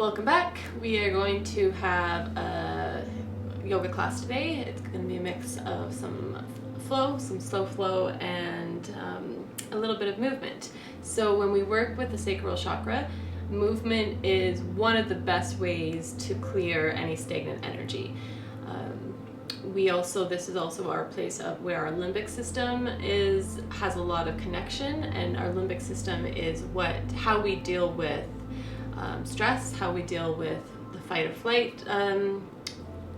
Welcome back. We are going to have a yoga class today. It's going to be a mix of some flow, some slow flow, and a little bit of movement. So when we work with the sacral chakra, movement is one of the best ways to clear any stagnant energy. This is also our place of where our limbic system has a lot of connection, and our limbic system is how we deal with stress, how we deal with the fight or flight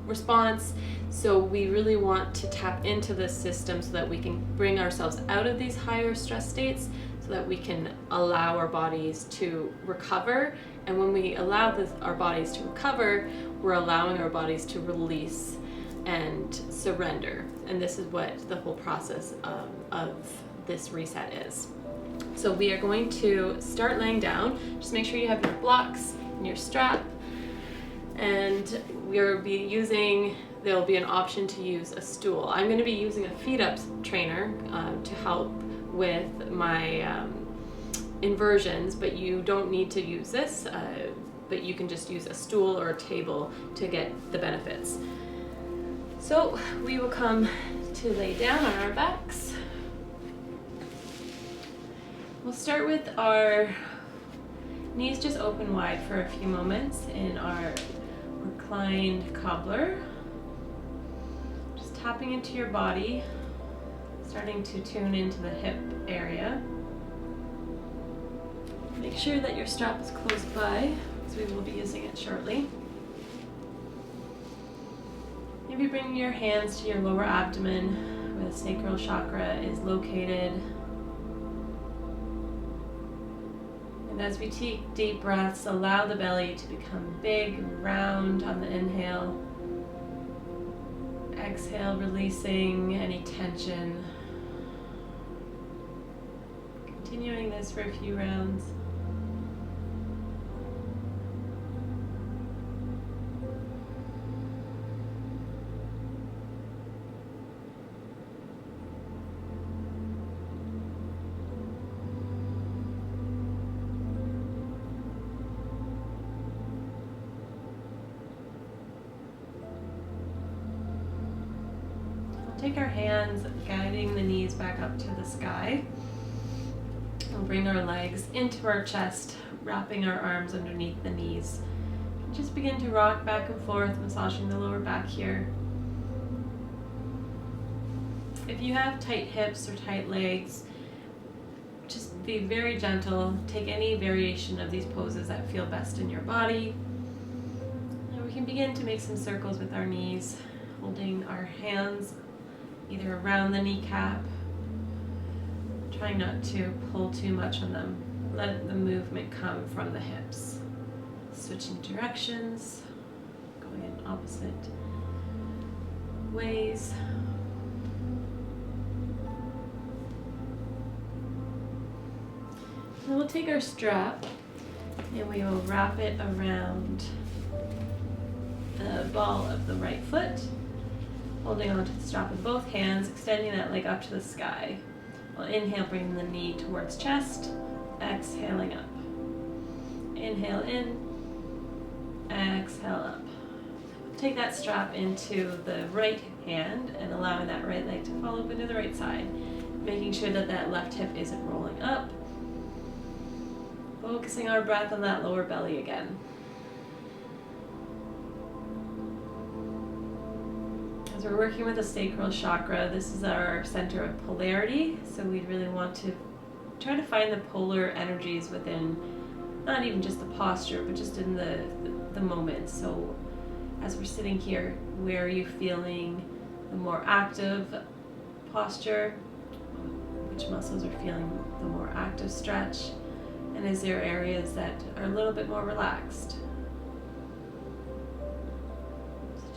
response. So we really want to tap into this system so that we can bring ourselves out of these higher stress states, so that we can allow our bodies to recover. And when we allow our bodies to recover, we're allowing our bodies to release and surrender. And this is what the whole process of this reset is. So we are going to start laying down. Just make sure you have your blocks and your strap. And there'll be an option to use a stool. I'm going to be using a feet up trainer to help with my inversions, but you don't need to use this, but you can just use a stool or a table to get the benefits. So we will come to lay down on our backs. We'll start with our knees just open wide for a few moments in our reclined cobbler. Just tapping into your body, starting to tune into the hip area. Make sure that your strap is close by, because we will be using it shortly. Maybe bring your hands to your lower abdomen, where the sacral chakra is located. And as we take deep breaths, allow the belly to become big and round on the inhale. Exhale, releasing any tension. Continuing this for a few rounds. Take our hands, guiding the knees back up to the sky. We'll bring our legs into our chest, wrapping our arms underneath the knees. Just begin to rock back and forth, massaging the lower back here. If you have tight hips or tight legs, just be very gentle. Take any variation of these poses that feel best in your body. And we can begin to make some circles with our knees, holding our hands either around the kneecap, trying not to pull too much on them. Let the movement come from the hips. Switching directions, going in opposite ways. Then we'll take our strap and we will wrap it around the ball of the right foot, holding onto the strap with both hands, extending that leg up to the sky. We'll inhale, bringing the knee towards chest, exhaling up. Inhale in, exhale up. Take that strap into the right hand and allowing that right leg to fall open to the right side, making sure that that left hip isn't rolling up. Focusing our breath on that lower belly again. As we're working with the sacral chakra, this is our center of polarity, so we really want to try to find the polar energies within, not even just the posture, but just in the moment. So as we're sitting here, where are you feeling the more active posture? Which muscles are feeling the more active stretch? And is there areas that are a little bit more relaxed?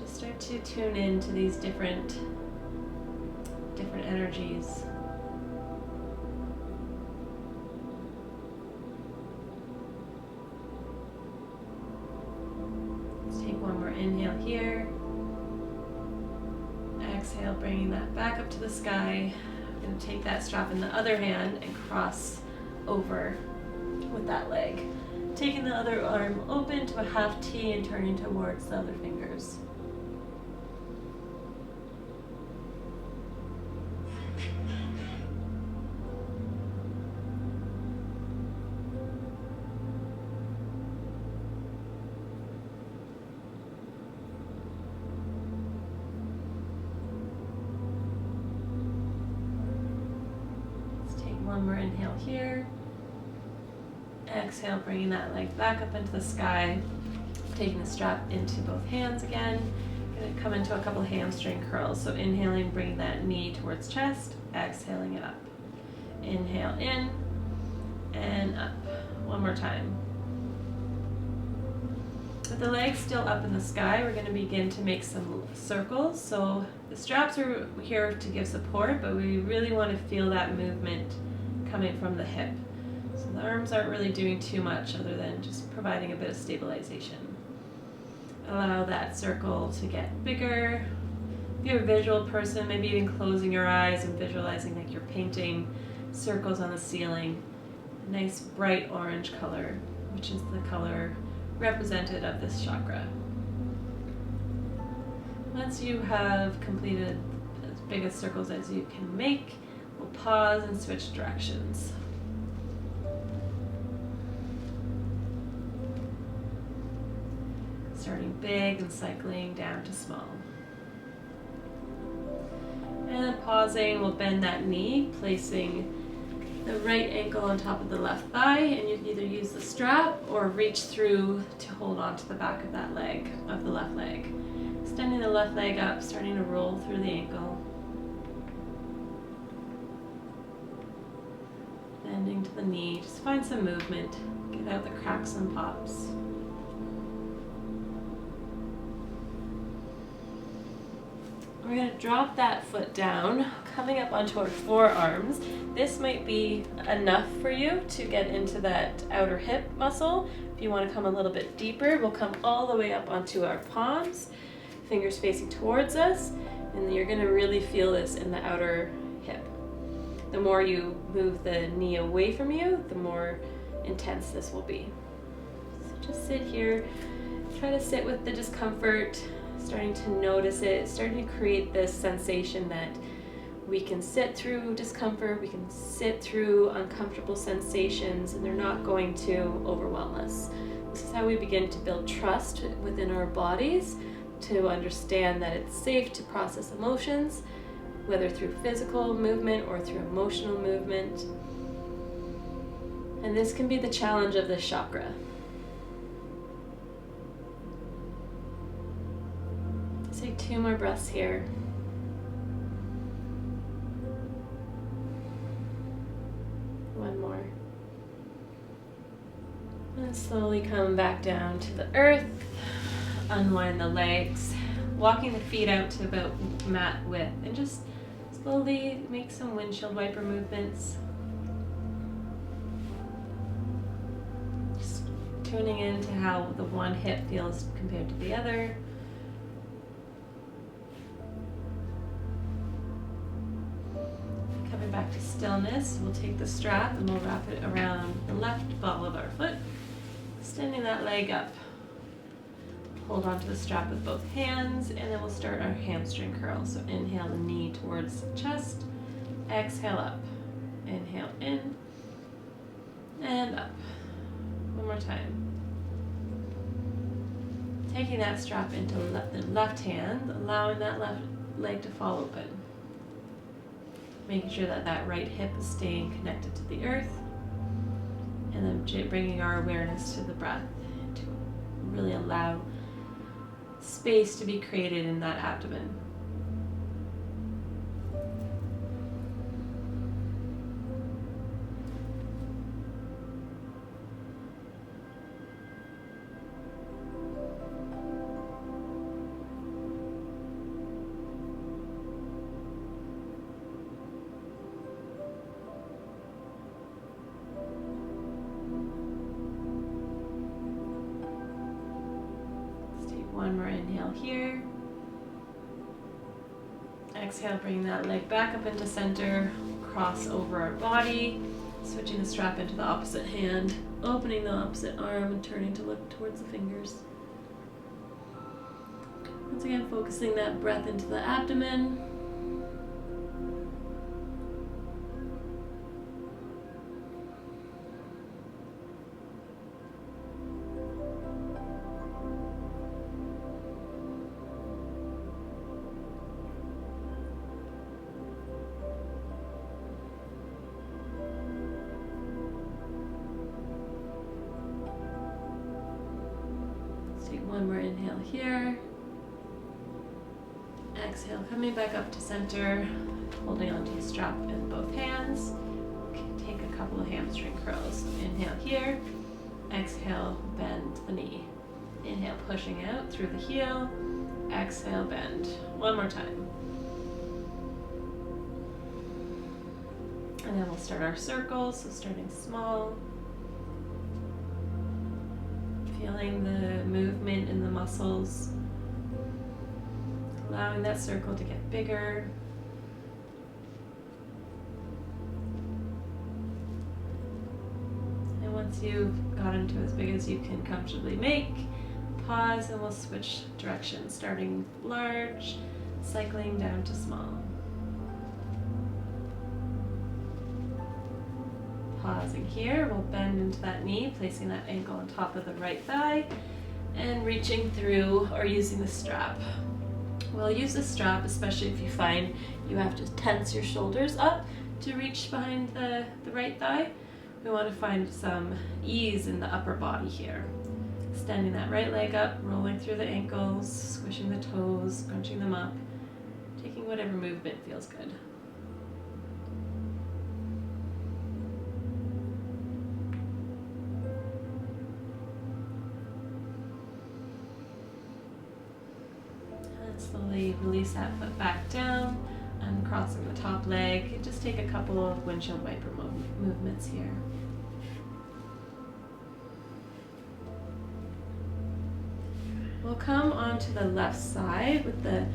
Start to tune into these different energies. Let's take one more inhale here. Exhale, bringing that back up to the sky. I'm going to take that strap in the other hand and cross over with that leg. Taking the other arm open to a half T and turning towards the other fingers. Let's take one more inhale here. Exhale, bringing that leg back up into the sky. Taking the strap into both hands again. Going to come into a couple hamstring curls. So inhaling, bringing that knee towards chest. Exhaling it up. Inhale in and up. One more time. With the legs still up in the sky, we're going to begin to make some circles. So the straps are here to give support, but we really want to feel that movement coming from the hip. So the arms aren't really doing too much other than just providing a bit of stabilization. Allow that circle to get bigger. If you're a visual person, maybe even closing your eyes and visualizing like you're painting circles on the ceiling. A nice bright orange color, which is the color represented of this chakra. Once you have completed as big as circles as you can make, we'll pause and switch directions. Starting big and cycling down to small. And then pausing, we'll bend that knee, placing the right ankle on top of the left thigh, and you can either use the strap or reach through to hold on to the back of that leg, of the left leg. Extending the left leg up, starting to roll through the ankle. Bending to the knee, just find some movement. Get out the cracks and pops. We're going to drop that foot down, coming up onto our forearms. This might be enough for you to get into that outer hip muscle. If you want to come a little bit deeper, we'll come all the way up onto our palms, fingers facing towards us, and you're going to really feel this in the outer hip. The more you move the knee away from you, the more intense this will be. So just sit here, try to sit with the discomfort, starting to notice it, starting to create this sensation that we can sit through discomfort, we can sit through uncomfortable sensations, and they're not going to overwhelm us. This is how we begin to build trust within our bodies, to understand that it's safe to process emotions, whether through physical movement or through emotional movement. And this can be the challenge of this chakra. Take 2 more breaths here. One more. And slowly come back down to the earth. Unwind the legs. Walking the feet out to about mat width. And just slowly make some windshield wiper movements. Just tuning into how the one hip feels compared to the other. Back to stillness, we'll take the strap and we'll wrap it around the left ball of our foot, extending that leg up. Hold on to the strap with both hands, and then we'll start our hamstring curl. So inhale the knee towards the chest, exhale up, inhale in, and up. One more time. Taking that strap into the left hand, allowing that left leg to fall open. Making sure that that right hip is staying connected to the earth, and then bringing our awareness to the breath to really allow space to be created in that abdomen. One more inhale here. Exhale, bring that leg back up into center, cross over our body, Switching the strap into the opposite hand, opening the opposite arm and turning to look towards the fingers. Once again, focusing that breath into the abdomen. Let's take one more inhale here. Exhale, coming back up to center, holding onto your strap in both hands. Take a couple of hamstring curls. Inhale here. Exhale, bend the knee. Inhale, pushing out through the heel. Exhale, bend. One more time. And then we'll start our circles, so starting small. Feeling the movement in the muscles. Allowing that circle to get bigger. And once you've gotten to as big as you can comfortably make, pause and we'll switch directions, starting large, cycling down to small. Pausing here, we'll bend into that knee, placing that ankle on top of the right thigh, and reaching through or using the strap. We'll use the strap, especially if you find you have to tense your shoulders up to reach behind the right thigh. We want to find some ease in the upper body here. Extending that right leg up, rolling through the ankles, squishing the toes, crunching them up, taking whatever movement feels good. Slowly release that foot back down, uncrossing the top leg. Just take a couple of windshield wiper movements here. We'll come onto the left side with the,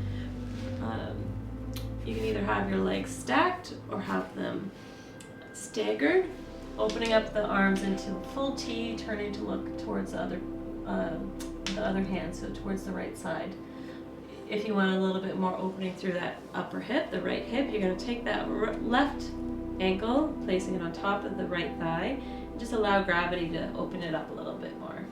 you can either have your legs stacked or have them staggered, opening up the arms into a full T, turning to look towards the other hand, so towards the right side. If you want a little bit more opening through that upper hip, the right hip, you're going to take that left ankle, placing it on top of the right thigh, and just allow gravity to open it up a little bit more.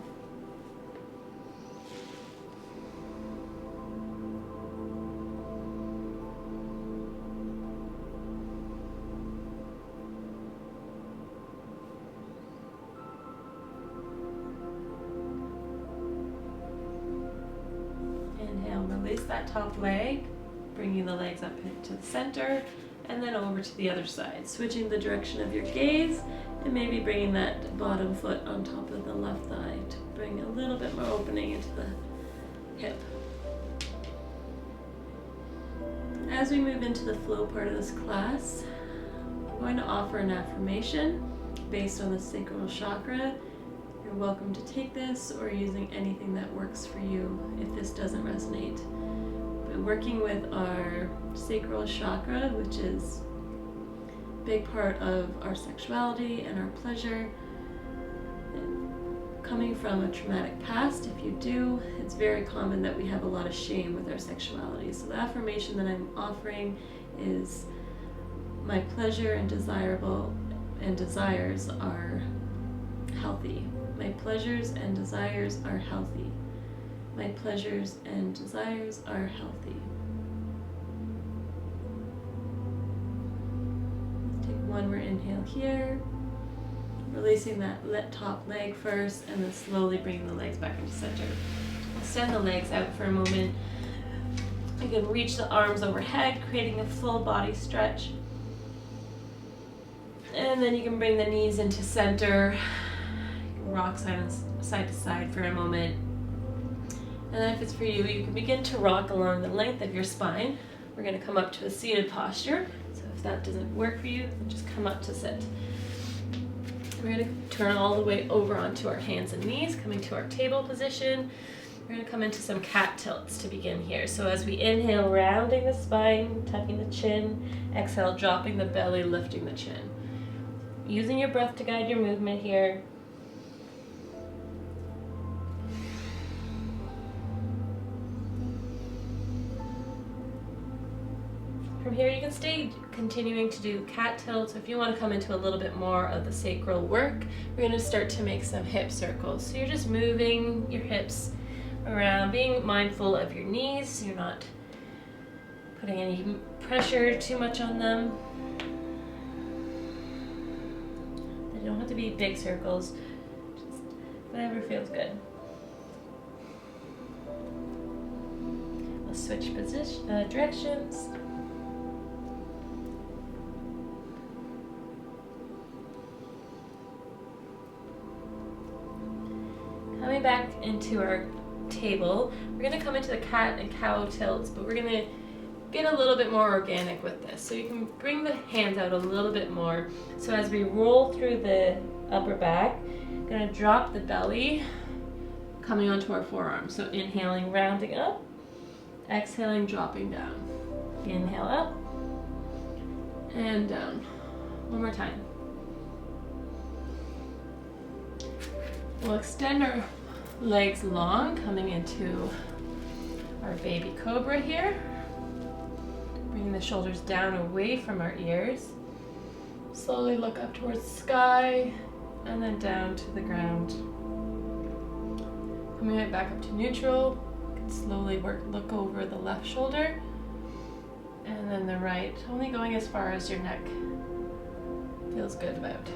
Release that top leg, bringing the legs up into the center, and then over to the other side. Switching the direction of your gaze, and maybe bringing that bottom foot on top of the left thigh to bring a little bit more opening into the hip. As we move into the flow part of this class, I'm going to offer an affirmation based on the sacral chakra. You're welcome to take this or using anything that works for you if this doesn't resonate. But working with our sacral chakra, which is a big part of our sexuality and our pleasure, and coming from a traumatic past, if you do, it's very common that we have a lot of shame with our sexuality. So the affirmation that I'm offering is, my pleasure and desires are healthy. My pleasures and desires are healthy. My pleasures and desires are healthy. Let's take one more inhale here. Releasing that top leg first, and then slowly bringing the legs back into center. Extend the legs out for a moment. You can reach the arms overhead, creating a full body stretch. And then you can bring the knees into center. Rock side to side for a moment. And then if it's for you, you can begin to rock along the length of your spine. We're going to come up to a seated posture. So if that doesn't work for you, just come up to sit. We're going to turn all the way over onto our hands and knees, coming to our table position. We're going to come into some cat tilts to begin here. So as we inhale, rounding the spine, tucking the chin. Exhale, dropping the belly, lifting the chin. using your breath to guide your movement here. From here you can stay continuing to do cat tilts. If you want to come into a little bit more of the sacral work, we're going to start to make some hip circles. So you're just moving your hips around, being mindful of your knees so you're not putting any pressure too much on them. They don't have to be big circles, just whatever feels good. We'll switch directions. Coming back into our table, we're going to come into the cat and cow tilts, but we're going to get a little bit more organic with this. So you can bring the hands out a little bit more. So as we roll through the upper back, I'm going to drop the belly, coming onto our forearms. So inhaling, rounding up, exhaling, dropping down. Inhale up and down. One more time. We'll extend our legs long, coming into our baby cobra here. Bringing the shoulders down away from our ears. Slowly look up towards the sky and then down to the ground. Coming right back up to neutral. You can slowly look over the left shoulder and then the right, only going as far as your neck feels good about.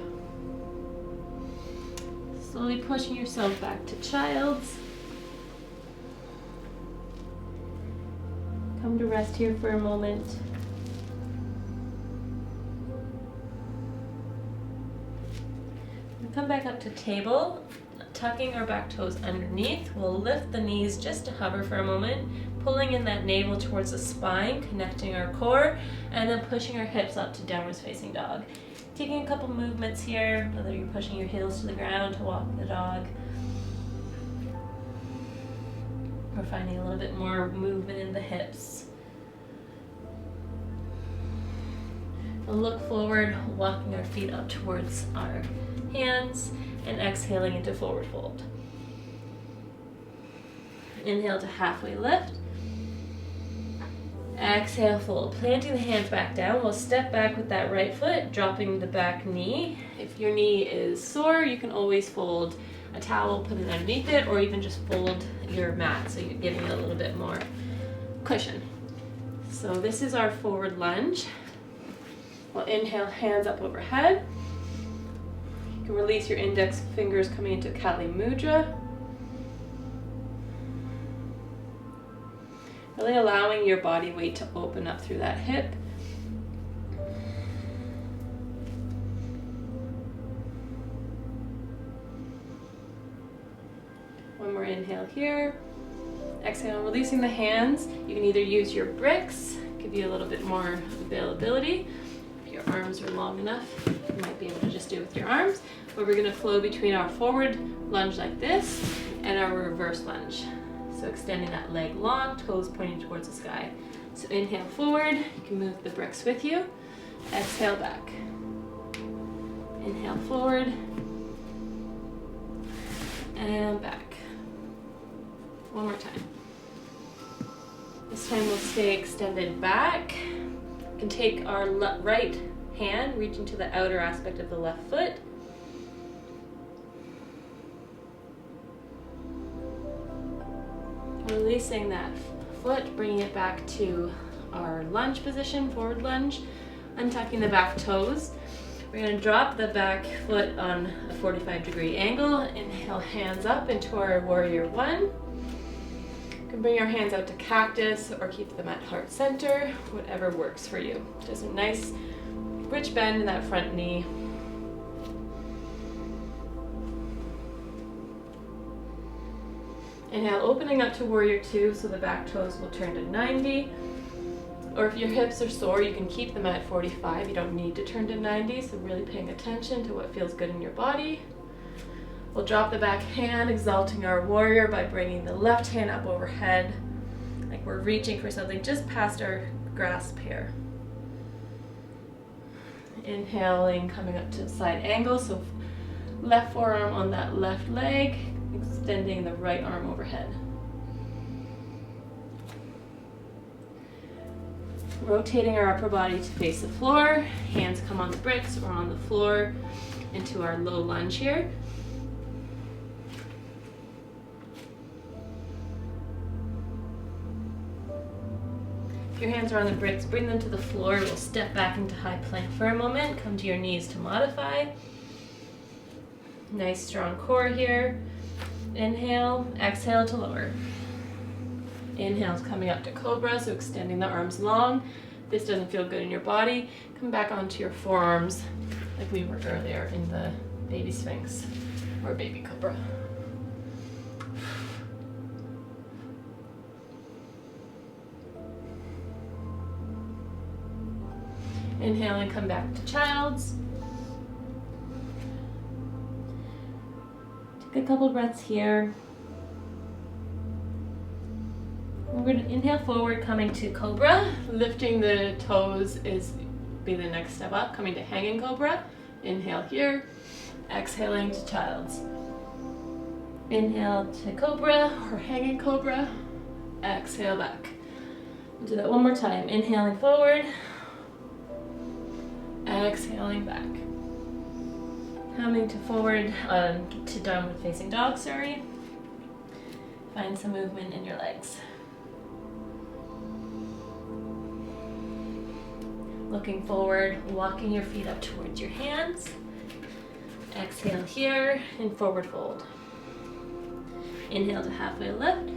Slowly pushing yourself back to child's. Come to rest here for a moment. We'll come back up to table, tucking our back toes underneath. We'll lift the knees just to hover for a moment, pulling in that navel towards the spine, connecting our core, and then pushing our hips up to downwards facing dog. Taking a couple movements here, whether you're pushing your heels to the ground to walk the dog. We're finding a little bit more movement in the hips. We'll look forward, walking our feet up towards our hands, and exhaling into forward fold. Inhale to halfway lift. Exhale, fold. Planting the hands back down, we'll step back with that right foot, dropping the back knee. If your knee is sore, you can always fold a towel, put it underneath it, or even just fold your mat so you're giving it a little bit more cushion. So this is our forward lunge. We'll inhale, hands up overhead. You can release your index fingers coming into Kali Mudra. Really allowing your body weight to open up through that hip. One more inhale here. Exhale, releasing the hands. You can either use your bricks, give you a little bit more availability. If your arms are long enough, you might be able to just do it with your arms. But we're going to flow between our forward lunge like this and our reverse lunge. So extending that leg long, toes pointing towards the sky. So inhale forward, you can move the bricks with you. Exhale back. Inhale forward. And back. One more time. This time we'll stay extended back. You can take our right hand, reaching to the outer aspect of the left foot. Releasing that foot, bringing it back to our lunge position, forward lunge, untucking the back toes. We're going to drop the back foot on a 45-degree angle. Inhale, hands up into our warrior one. You can bring your hands out to cactus or keep them at heart center, whatever works for you. Just a nice rich bend in that front knee. Inhale, opening up to warrior two, so the back toes will turn to 90. Or if your hips are sore, you can keep them at 45. You don't need to turn to 90, so really paying attention to what feels good in your body. We'll drop the back hand, exalting our warrior by bringing the left hand up overhead, like we're reaching for something just past our grasp here. Inhaling, coming up to side angle, so left forearm on that left leg, extending the right arm overhead. Rotating our upper body to face the floor, hands come on the bricks or on the floor into our low lunge here. If your hands are on the bricks, bring them to the floor. We'll step back into high plank for a moment. Come to your knees to modify. Nice strong core here. Inhale, exhale to lower. Inhale's coming up to cobra, so extending the arms long. If this doesn't feel good in your body, come back onto your forearms like we were earlier in the baby sphinx or baby cobra. Inhaling, come back to child's. Take a couple breaths here. We're going to inhale forward, coming to cobra. Lifting the toes be the next step up, coming to hanging cobra. Inhale here, exhaling to child's. Inhale to cobra or hanging cobra, exhale back. We'll do that one more time. Inhaling forward, exhaling back. Coming to forward, to downward facing dog, sorry. Find some movement in your legs. Looking forward, walking your feet up towards your hands. Exhale here and forward fold. Inhale to halfway lift.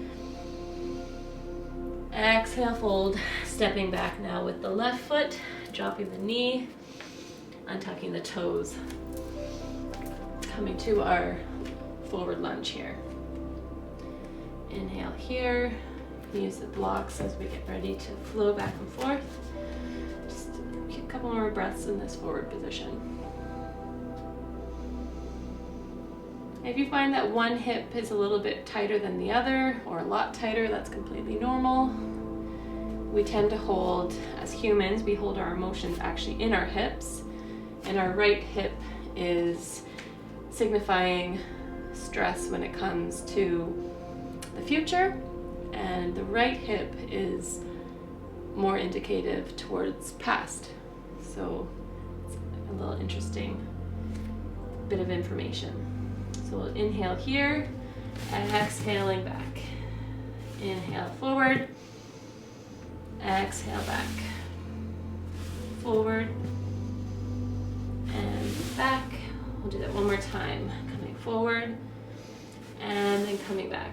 Exhale, fold. Stepping back now with the left foot, dropping the knee, untucking the toes. Coming to our forward lunge here. Inhale here. Use the blocks as we get ready to flow back and forth. Just a couple more breaths in this forward position. If you find that one hip is a little bit tighter than the other, or a lot tighter, that's completely normal. We tend to hold, as humans, we hold our emotions actually in our hips, and our right hip is signifying stress when it comes to the future, and the right hip is more indicative towards past. So it's a little interesting bit of information. So we'll inhale here, exhaling back. Inhale forward, exhale back. Forward and back. We'll do that one more time. Coming forward and then coming back.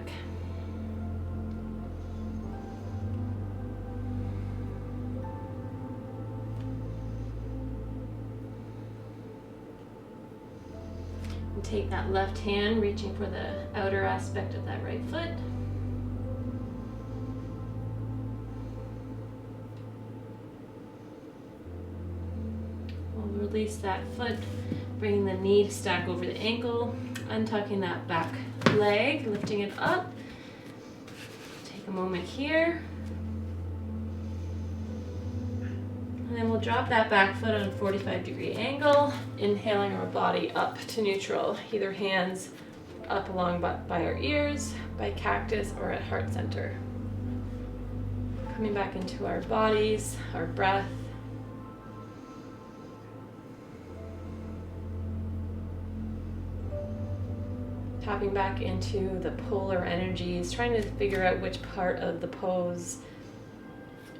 Take that left hand, reaching for the outer aspect of that right foot. We'll release that foot, bringing the knee to stack over the ankle, untucking that back leg, lifting it up. Take a moment here. And then we'll drop that back foot on a 45-degree angle, inhaling our body up to neutral, either hands up along by our ears, by cactus, or at heart center. Coming back into our bodies, our breath. Tapping back into the polar energies, trying to figure out which part of the pose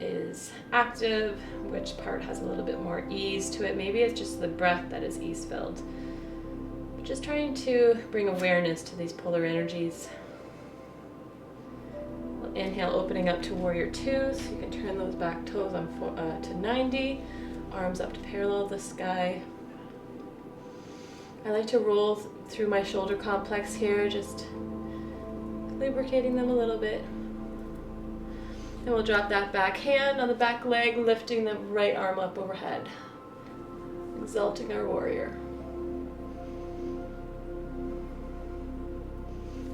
is active, which part has a little bit more ease to it. Maybe it's just the breath that is ease-filled. Just trying to bring awareness to these polar energies. We'll inhale, opening up to warrior two, so you can turn those back toes on to 90, arms up to parallel the sky. I like to roll through my shoulder complex here, just lubricating them a little bit. And we'll drop that back hand on the back leg, lifting the right arm up overhead, exalting our warrior.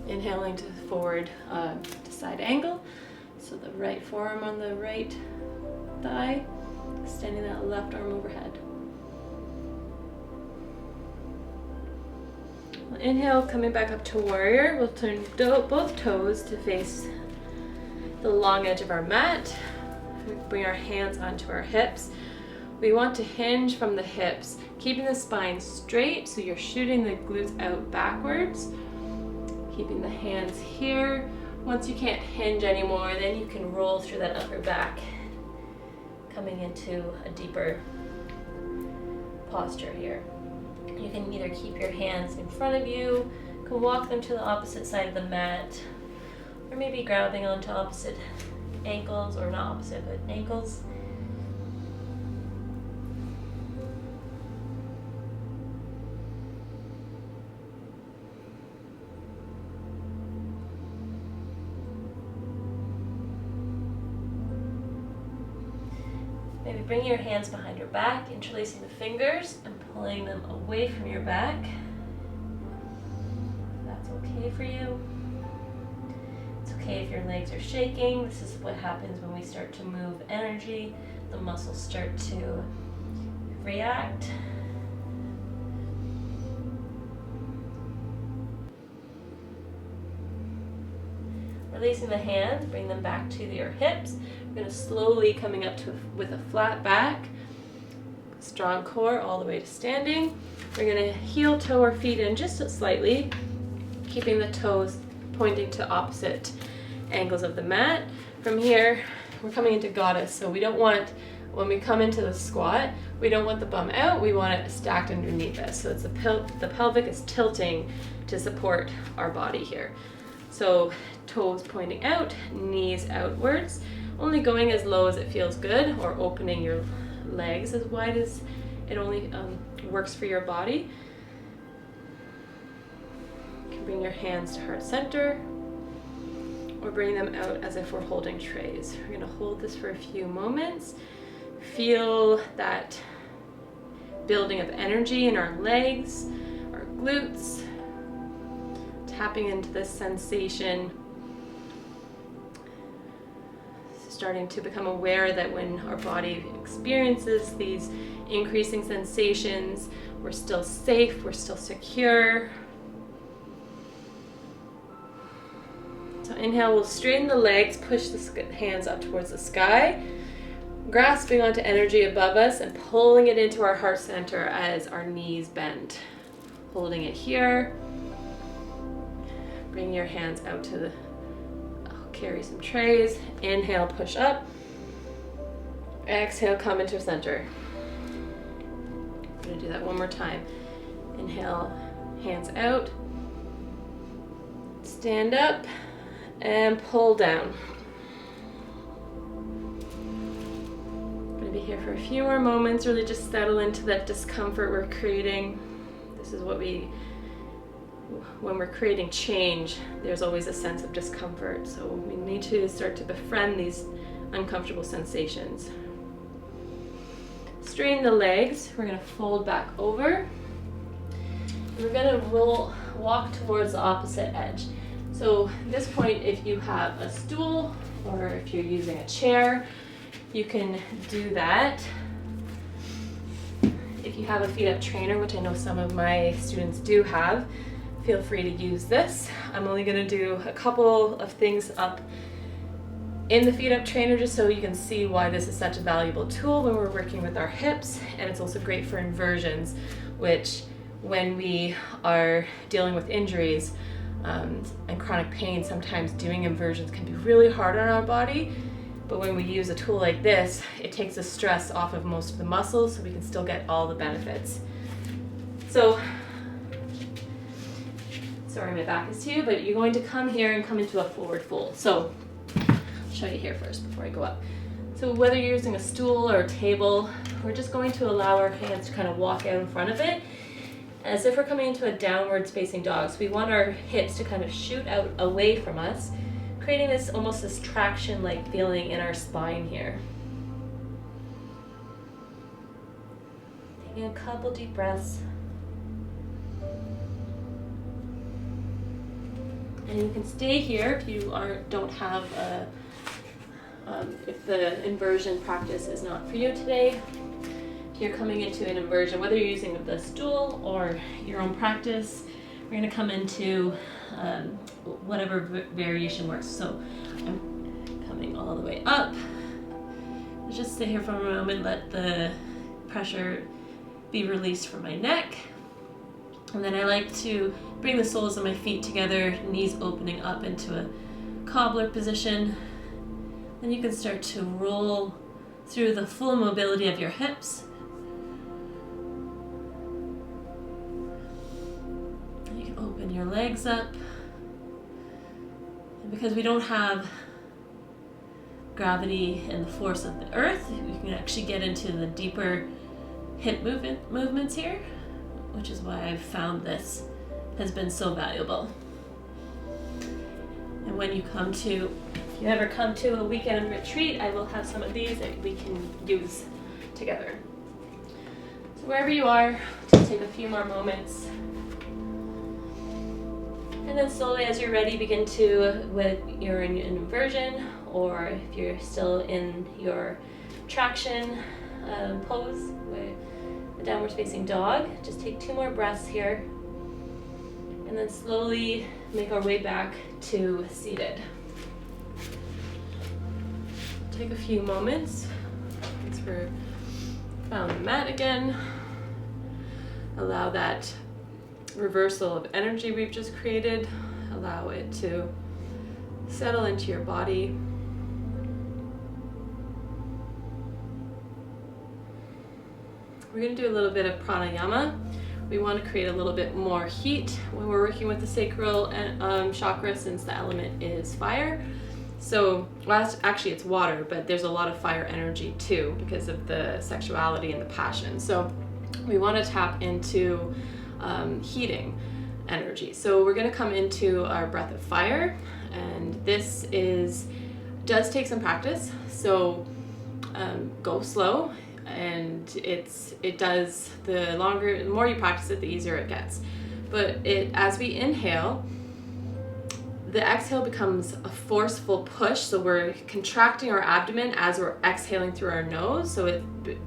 Inhaling to forward to side angle, so the right forearm on the right thigh, extending that left arm overhead. Inhale, coming back up to warrior. We'll turn both toes to face the long edge of our mat. Bring our hands onto our hips. We want to hinge from the hips, keeping the spine straight so you're shooting the glutes out backwards. Keeping the hands here. Once you can't hinge anymore, then you can roll through that upper back, coming into a deeper posture here. You can either keep your hands in front of you, you can walk them to the opposite side of the mat, or maybe grabbing onto opposite ankles, or not opposite, but ankles. Maybe bring your hands behind your back, interlacing the fingers and pulling them away from your back. If that's okay for you. It's okay if your legs are shaking. This is what happens when we start to move energy. The muscles start to react. Releasing the hands, bring them back to your hips. We're going to slowly coming up with a flat back, strong core all the way to standing. We're going to heel toe our feet in just slightly, keeping the toes pointing to opposite angles of the mat. From here, we're coming into goddess, so we don't want, when we come into the squat, we don't want the bum out, we want it stacked underneath us. So it's the pelvic is tilting to support our body here. So toes pointing out, knees outwards, only going as low as it feels good, or opening your legs as wide as it only works for your body. You can bring your hands to heart center, or bring them out as if we're holding trays. We're going to hold this for a few moments. Feel that building of energy in our legs, our glutes, tapping into this sensation, starting to become aware that when our body experiences these increasing sensations, we're still safe, we're still secure. So inhale, we'll straighten the legs, push the hands up towards the sky, grasping onto energy above us and pulling it into our heart center as our knees bend. Holding it here. Bring your hands out to the, carry some trays. Inhale, push up. Exhale, come into center. I'm gonna do that one more time. Inhale, hands out. Stand up and pull down. I'm gonna be here for a few more moments, really just settle into that discomfort we're creating. This is what when we're creating change, there's always a sense of discomfort. So we need to start to befriend these uncomfortable sensations. Straighten the legs. We're going to fold back over. And we're going to walk towards the opposite edge. So at this point, if you have a stool or if you're using a chair, you can do that. If you have a feet up trainer, which I know some of my students do have, feel free to use this. I'm only going to do a couple of things up in the feet up trainer just so you can see why this is such a valuable tool when we're working with our hips, and it's also great for inversions, which when we are dealing with injuries and chronic pain, sometimes doing inversions can be really hard on our body, but when we use a tool like this, it takes the stress off of most of the muscles so we can still get all the benefits. So sorry, my back is to you, but you're going to come here and come into a forward fold. So I'll show you here first before I go up. So whether you're using a stool or a table, we're just going to allow our hands to kind of walk out in front of it as if we're coming into a downward facing dog. So we want our hips to kind of shoot out away from us, creating this almost this traction-like feeling in our spine here. Taking a couple deep breaths. And you can stay here if you don't have if the inversion practice is not for you today. If you're coming into an inversion, whether you're using the stool or your own practice, we're going to come into whatever variation works. So I'm coming all the way up. Just sit here for a moment, let the pressure be released from my neck. And then I like to bring the soles of my feet together, knees opening up into a cobbler position. Then you can start to roll through the full mobility of your hips. You can open your legs up. And because we don't have gravity and the force of the earth, we can actually get into the deeper hip movements here, which is why I've found this has been so valuable. And when you come to, if you ever come to a weekend retreat, I will have some of these that we can use together. So wherever you are, just take a few more moments. And then slowly as you're ready, begin to, whether you're in an inversion or if you're still in your traction pose, where the downward facing dog, just take 2 more breaths here. And then slowly make our way back to seated. Take a few moments. Once we're found the mat again, allow that reversal of energy we've just created, allow it to settle into your body. We're going to do a little bit of pranayama. We want to create a little bit more heat when we're working with the sacral chakra, since the element is fire. So, well, actually it's water, but there's a lot of fire energy too because of the sexuality and the passion. So we want to tap into heating energy. So we're going to come into our breath of fire, and this does take some practice. So go slow. And it does, the more you practice it, the easier it gets. But as we inhale, the exhale becomes a forceful push. So we're contracting our abdomen as we're exhaling through our nose. So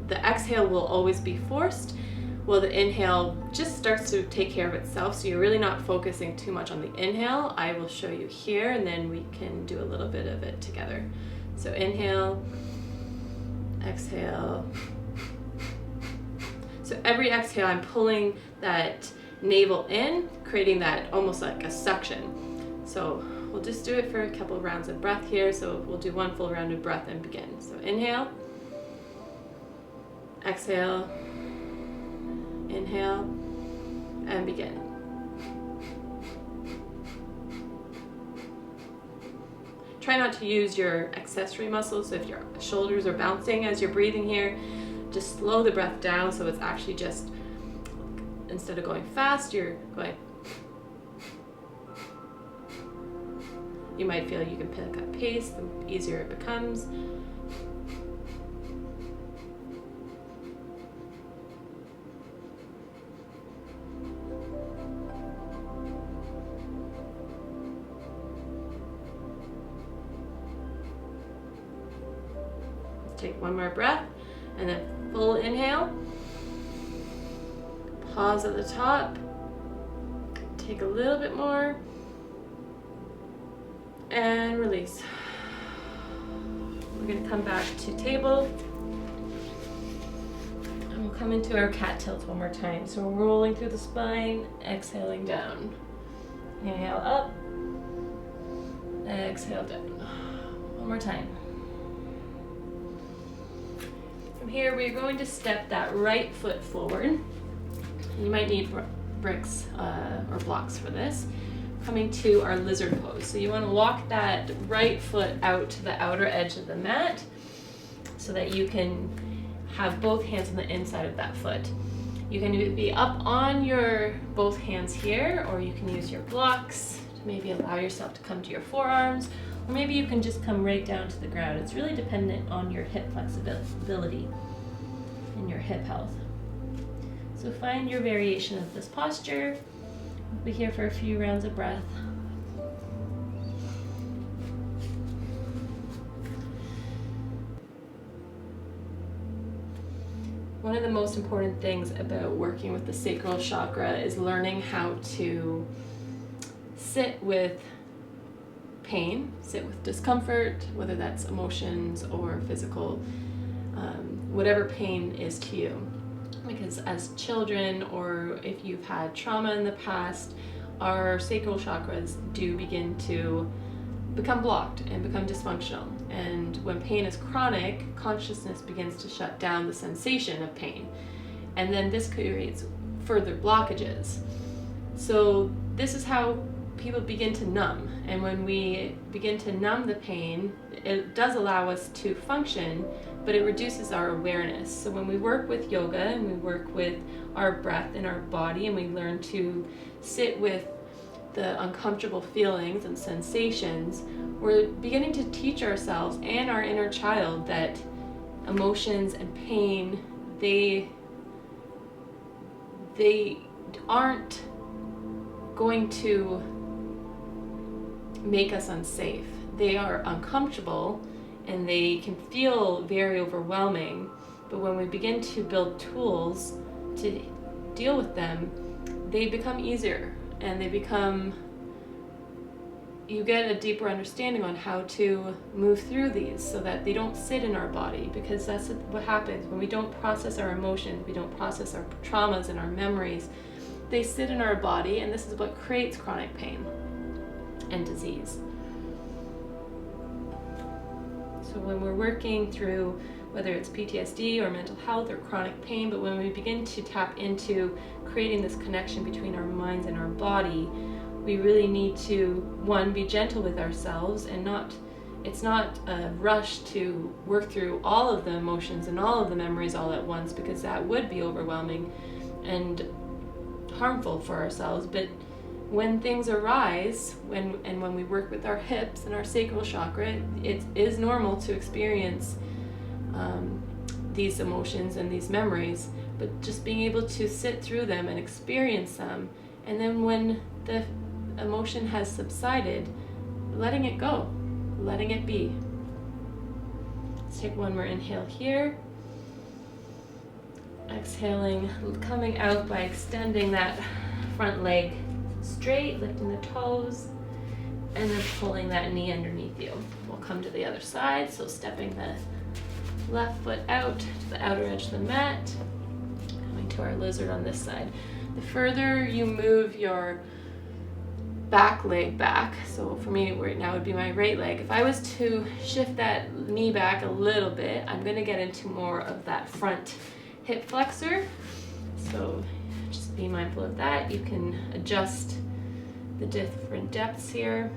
the exhale will always be forced, while the inhale just starts to take care of itself. So you're really not focusing too much on the inhale. I will show you here, and then we can do a little bit of it together. So inhale, exhale. So every exhale, I'm pulling that navel in, creating that almost like a suction. So we'll just do it for a couple of rounds of breath here. So we'll do 1 full round of breath and begin. So inhale, exhale, inhale, and begin. Try not to use your accessory muscles. So if your shoulders are bouncing as you're breathing here, just slow the breath down so it's actually just, instead of going fast, you're going. You might feel you can pick up pace, the easier it becomes. Let's take 1 more breath, and then full inhale. Pause at the top. Take a little bit more. And release. We're going to come back to table. And we'll come into our cat tilt 1 more time. So we're rolling through the spine, exhaling down. Inhale up. Exhale down. 1 more time. From here, we're going to step that right foot forward. You might need bricks or blocks for this. Coming to our lizard pose. So you want to walk that right foot out to the outer edge of the mat so that you can have both hands on the inside of that foot. You can be up on your both hands here, or you can use your blocks to maybe allow yourself to come to your forearms, or maybe you can just come right down to the ground. It's really dependent on your hip flexibility and your hip health. So find your variation of this posture. We'll be here for a few rounds of breath. one of the most important things about working with the sacral chakra is learning how to sit with pain, sit with discomfort, whether that's emotions or physical, whatever pain is to you. Because as children, or if you've had trauma in the past, our sacral chakras do begin to become blocked and become dysfunctional. And when pain is chronic, consciousness begins to shut down the sensation of pain. And then this creates further blockages. So this is how people begin to numb. And when we begin to numb the pain, it does allow us to function, but it reduces our awareness. So when we work with yoga and we work with our breath in our body and we learn to sit with the uncomfortable feelings and sensations, we're beginning to teach ourselves and our inner child that emotions and pain, they aren't going to make us unsafe. They are uncomfortable and they can feel very overwhelming, but when we begin to build tools to deal with them, they become easier, and you get a deeper understanding on how to move through these so that they don't sit in our body, because that's what happens when we don't process our emotions, we don't process our traumas and our memories. They sit in our body, and this is what creates chronic pain and disease. So when we're working through, whether it's PTSD or mental health or chronic pain, but when we begin to tap into creating this connection between our minds and our body, we really need to, one, be gentle with ourselves, and it's not a rush to work through all of the emotions and all of the memories all at once, because that would be overwhelming and harmful for ourselves. But when things arise, when we work with our hips and our sacral chakra, it is normal to experience these emotions and these memories, but just being able to sit through them and experience them, and then when the emotion has subsided, letting it go, letting it be. Let's take one more inhale here. Exhaling, coming out by extending that front leg straight, lifting the toes, and then pulling that knee underneath you. We'll come to the other side, so stepping the left foot out to the outer edge of the mat, coming to our lizard on this side. The further you move your back leg back, so for me right now would be my right leg, if I was to shift that knee back a little bit, I'm going to get into more of that front hip flexor. So just be mindful of that. You can adjust the different depths here.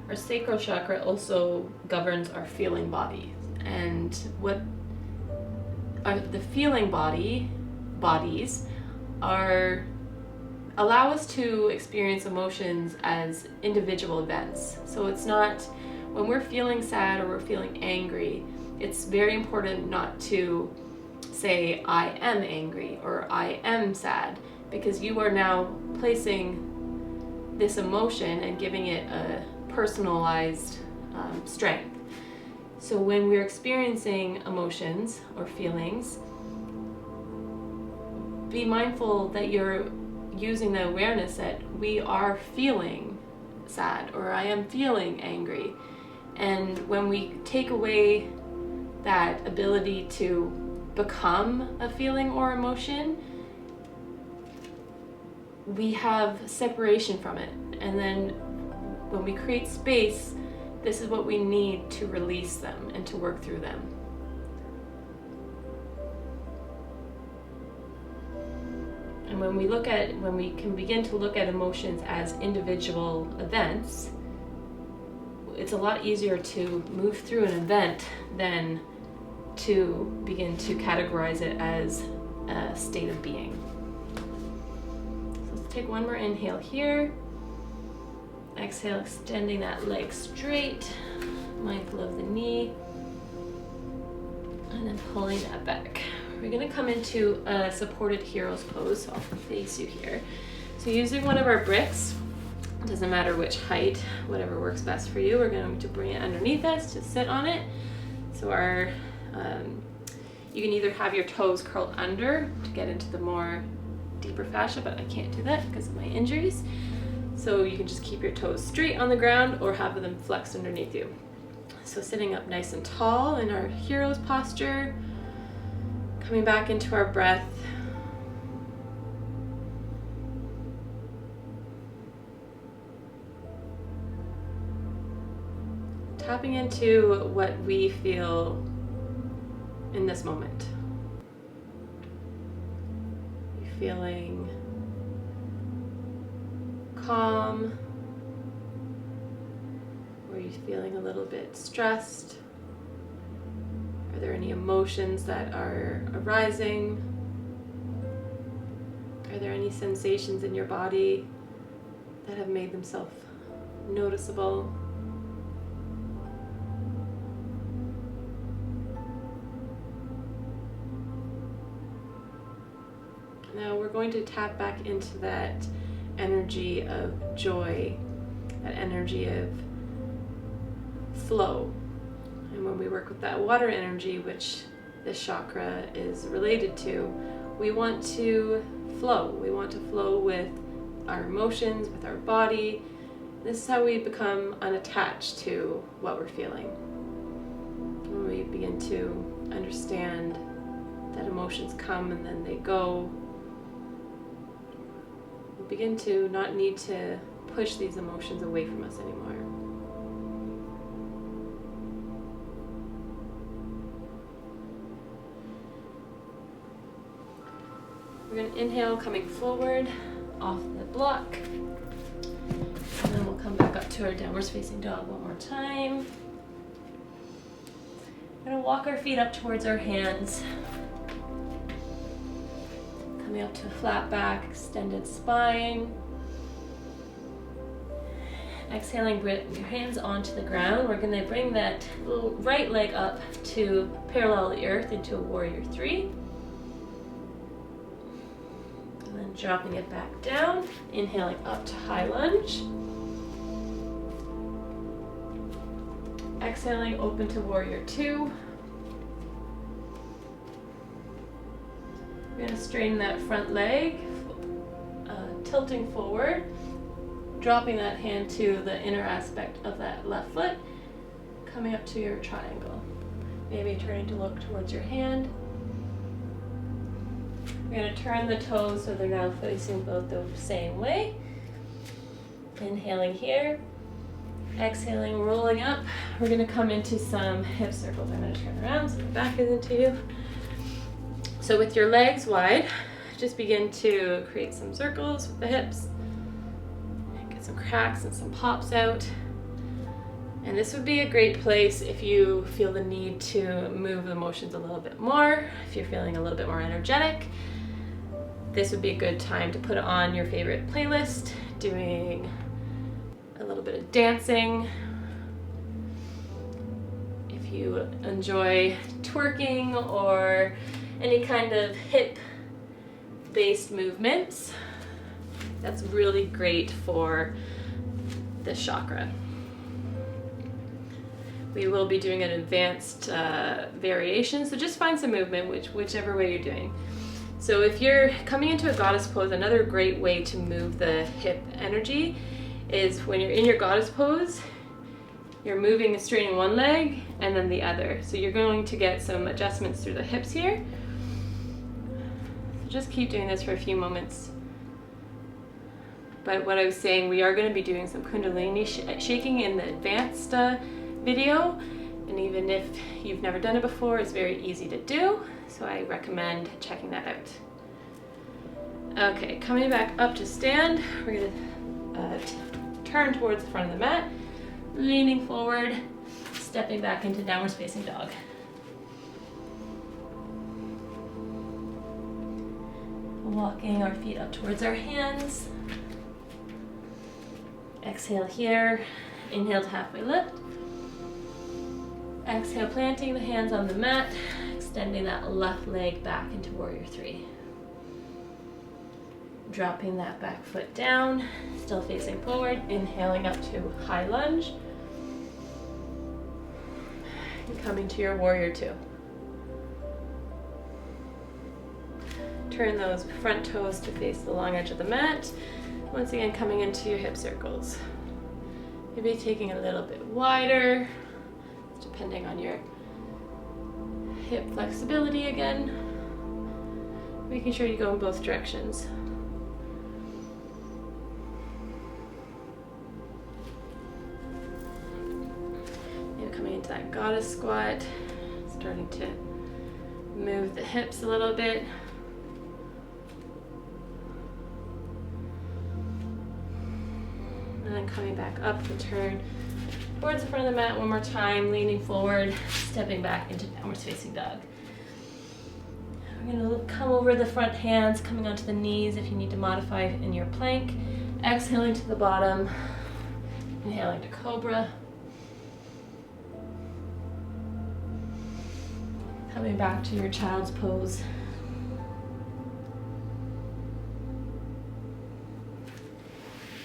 Our sacral chakra also governs our feeling body, and what are the feeling bodies are allow us to experience emotions as individual events. So it's not, when we're feeling sad or we're feeling angry, it's very important not to say I am angry or I am sad, because you are now placing this emotion and giving it a personalized strength. So when we're experiencing emotions or feelings, be mindful that you're using the awareness that we are feeling sad or I am feeling angry. And when we take away that ability to become a feeling or emotion, we have separation from it. And then when we create space, this is what we need to release them and to work through them. And when we can begin to look at emotions as individual events, it's a lot easier to move through an event than to begin to categorize it as a state of being. So let's take one more inhale here. Exhale, extending that leg straight, mindful of the knee, and then pulling that back. We're gonna come into a supported hero's pose, so I'll face you here. So using one of our bricks, doesn't matter which height, whatever works best for you, we're going to bring it underneath us to sit on it. So you can either have your toes curled under to get into the more deeper fascia, but I can't do that because of my injuries. So you can just keep your toes straight on the ground or have them flexed underneath you. So sitting up nice and tall in our hero's posture, coming back into our breath. Tapping into what we feel in this moment. You feeling calm? Or are you feeling a little bit stressed? Are there any emotions that are arising? Are there any sensations in your body that have made themselves noticeable? Now we're going to tap back into that energy of joy, that energy of flow. And when we work with that water energy, which this chakra is related to, we want to flow. We want to flow with our emotions, with our body. This is how we become unattached to what we're feeling. When we begin to understand that emotions come and then they go, we begin to not need to push these emotions away from us anymore. We're going to inhale, coming forward off the block. And then we'll come back up to our downwards facing dog one more time. We're going to walk our feet up towards our hands. Coming up to a flat back, extended spine. Exhaling, bring your hands onto the ground. We're going to bring that little right leg up to parallel the earth into a warrior three. And then dropping it back down. Inhaling up to high lunge. Exhaling, open to warrior two. We're going to straighten that front leg, tilting forward, dropping that hand to the inner aspect of that left foot, coming up to your triangle. Maybe turning to look towards your hand. We're going to turn the toes so they're now facing both the same way. Inhaling here. Exhaling, rolling up. We're going to come into some hip circles. I'm going to turn around so my back is into you. So with your legs wide, just begin to create some circles with the hips. Get some cracks and some pops out. And this would be a great place if you feel the need to move the motions a little bit more, if you're feeling a little bit more energetic. This would be a good time to put on your favorite playlist, doing a little bit of dancing. If you enjoy twerking or any kind of hip-based movements, that's really great for this chakra. We will be doing an advanced variation, so just find some movement, whichever way you're doing. So if you're coming into a goddess pose, another great way to move the hip energy is when you're in your goddess pose, you're moving and straightening one leg and then the other. So you're going to get some adjustments through the hips here. So just keep doing this for a few moments. But what I was saying, we are going to be doing some Kundalini shaking in the advanced video. And even if you've never done it before, it's very easy to do. So I recommend checking that out. Okay, coming back up to stand, we're going to turn towards the front of the mat, leaning forward, stepping back into downward facing dog. Walking our feet up towards our hands. Exhale here, inhale to halfway lift. Exhale, planting the hands on the mat, extending that left leg back into warrior three. Dropping that back foot down, still facing forward, inhaling up to high lunge. And coming to your warrior two. Turn those front toes to face the long edge of the mat. Once again, coming into your hip circles. Maybe taking a little bit wider, depending on your hip flexibility again. Making sure you go in both directions. Maybe coming into that goddess squat, starting to move the hips a little bit. And then coming back up to turn towards the front of the mat one more time, leaning forward, stepping back into downward facing dog. We're going to come over the front hands, coming onto the knees if you need to modify in your plank. Exhaling to the bottom, inhaling to cobra. Coming back to your child's pose.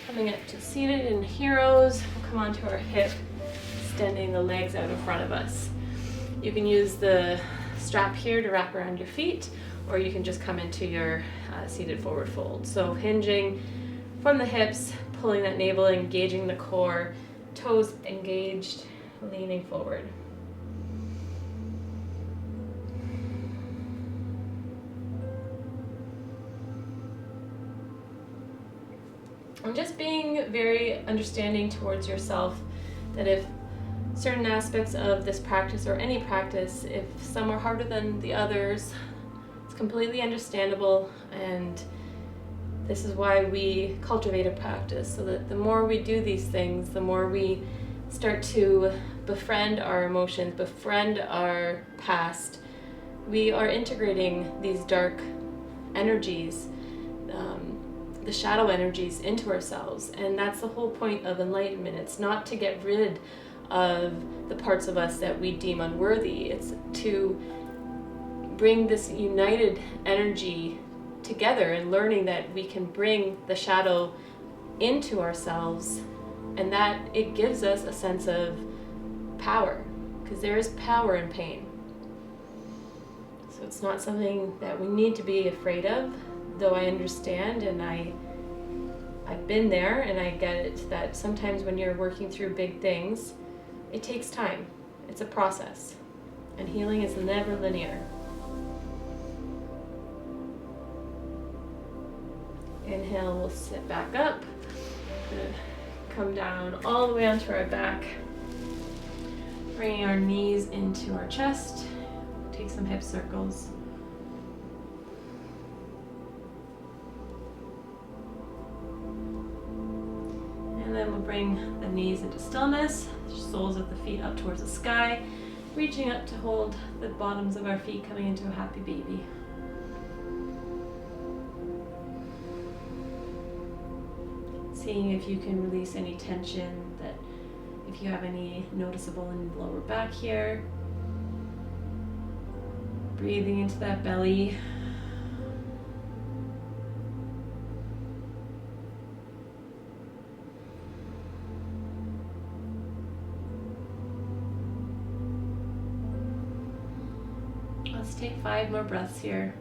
Coming up to seated in heroes, we'll come onto our hip, extending the legs out in front of us. You can use the strap here to wrap around your feet, or you can just come into your seated forward fold. So hinging from the hips, pulling that navel, engaging the core, toes engaged, leaning forward. And just being very understanding towards yourself, that if certain aspects of this practice or any practice, if some are harder than the others, it's completely understandable, and this is why we cultivate a practice, so that the more we do these things, the more we start to befriend our emotions, befriend our past. We are integrating these dark energies, the shadow energies, into ourselves, and that's the whole point of enlightenment. It's not to get rid of the parts of us that we deem unworthy. It's to bring this united energy together, and learning that we can bring the shadow into ourselves, and that it gives us a sense of power, because there is power in pain. So it's not something that we need to be afraid of, though I understand, and I've been there, and I get it, that sometimes when you're working through big things, it takes time. It's a process, and healing is never linear. Inhale, we'll sit back up. Come down all the way onto our back. Bringing our knees into our chest. Take some hip circles. And then we'll bring the knees into stillness, soles of the feet up towards the sky, reaching up to hold the bottoms of our feet, coming into a happy baby. Seeing if you can release any tension, that if you have any noticeable in the lower back here. Breathing into that belly. Let's take 5 more breaths here.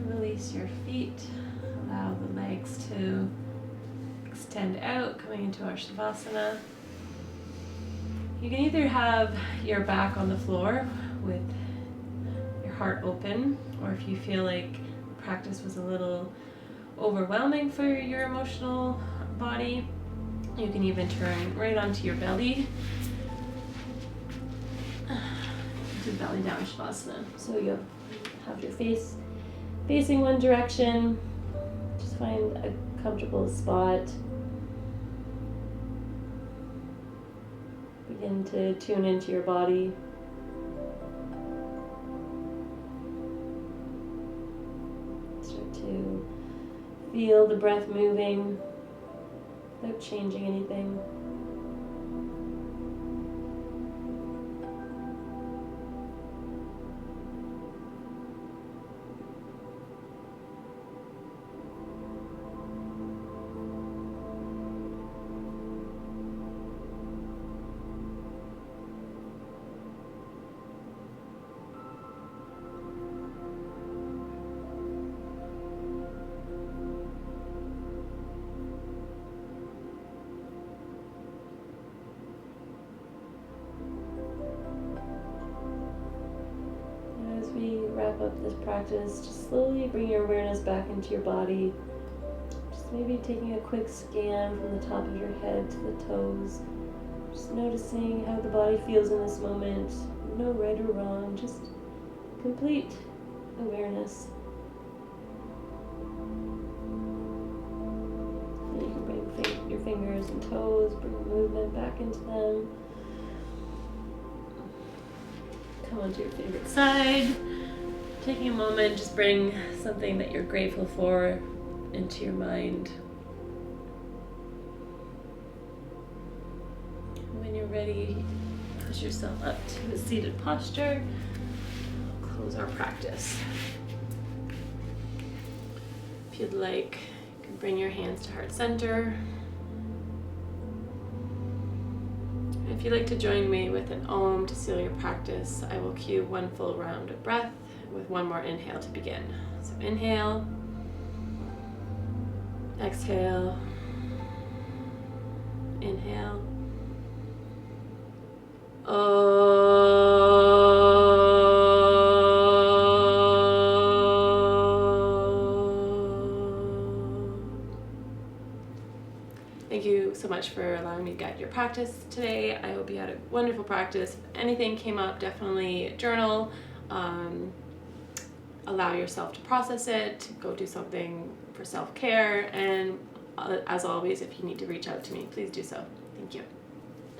Release your feet, allow the legs to extend out, coming into our Shavasana. You can either have your back on the floor with your heart open, or if you feel like practice was a little overwhelming for your emotional body, you can even turn right onto your belly, into belly down Shavasana. So you have your face facing one direction. Just find a comfortable spot. Begin to tune into your body. Start to feel the breath moving without changing anything. As we wrap up this practice, just slowly bring your awareness back into your body. Just maybe taking a quick scan from the top of your head to the toes. Just noticing how the body feels in this moment. No right or wrong, just complete awareness. And you can bring your fingers and toes, bring movement back into them. Come onto your favorite side. Taking a moment, just bring something that you're grateful for into your mind. When you're ready, push yourself up to a seated posture. Close our practice. If you'd like, you can bring your hands to heart center. If you'd like to join me with an Om to seal your practice, I will cue one full round of breath with one more inhale to begin. So inhale, exhale, inhale, Thank you so much for allowing me to guide your practice today. I hope you had a wonderful practice. If anything came up, definitely journal. Allow yourself to process it. Go do something for self-care. And as always, if you need to reach out to me, please do so. Thank you.